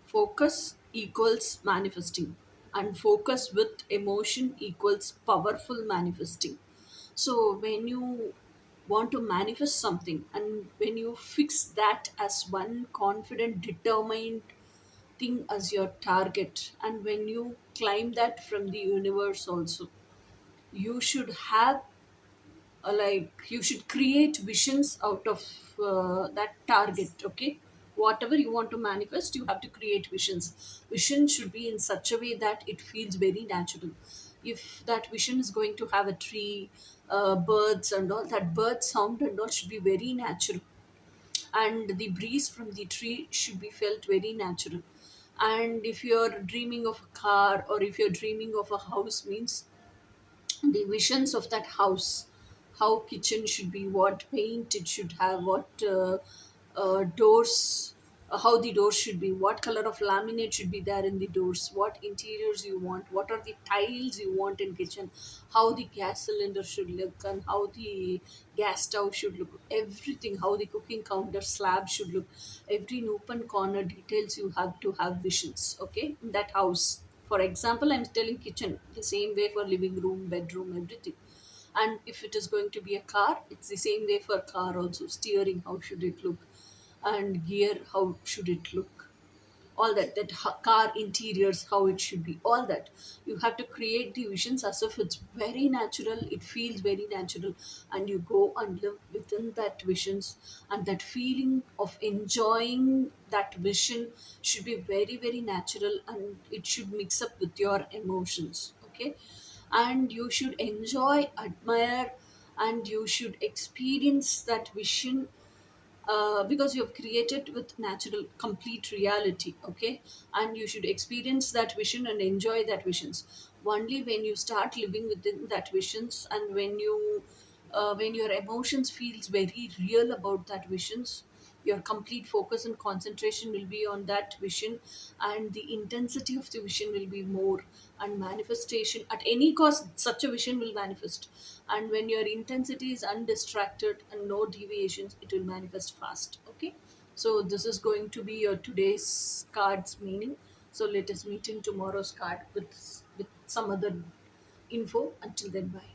Focus equals manifesting, and focus with emotion equals powerful manifesting. So when you want to manifest something, and when you fix that as one confident, determined thing as your target, and when you climb that from the universe also, you should have like you should create visions out of that target. Okay, whatever you want to manifest, you have to create visions. Vision should be in such a way that it feels very natural. If that vision is going to have a tree, birds and all, that bird sound and all should be very natural, and the breeze from the tree should be felt very natural. And if you're dreaming of a car, or if you're dreaming of a house, means the visions of that house, how kitchen should be, what paint it should have, what doors, how the doors should be, what color of laminate should be there in the doors, what interiors you want, what are the tiles you want in kitchen, how the gas cylinder should look, and how the gas stove should look, everything, how the cooking counter slab should look, every nook and corner details you have to have visions, okay, in that house. For example, I'm telling kitchen, the same way for living room, bedroom, everything. And if it is going to be a car, it's the same way for car also. Steering, how should it look? And gear, how should it look? All car interiors, how it should be, all that. You have to create the visions as if it's very natural, it feels very natural, and you go and live within that visions. And that feeling of enjoying that vision should be very very natural, and it should mix up with your emotions, okay. And you should enjoy, admire, and you should experience that vision, because you have created with natural complete reality, okay. And you should experience that vision and enjoy that visions. Only when you start living within that visions, and when your emotions feels very real about that visions, your complete focus and concentration will be on that vision, and the intensity of the vision will be more. And manifestation at any cost, such a vision will manifest. And when your intensity is undistracted and no deviations, it will manifest fast, okay. So this is going to be your today's card's meaning. So let us meet in tomorrow's card with some other info. Until then, bye.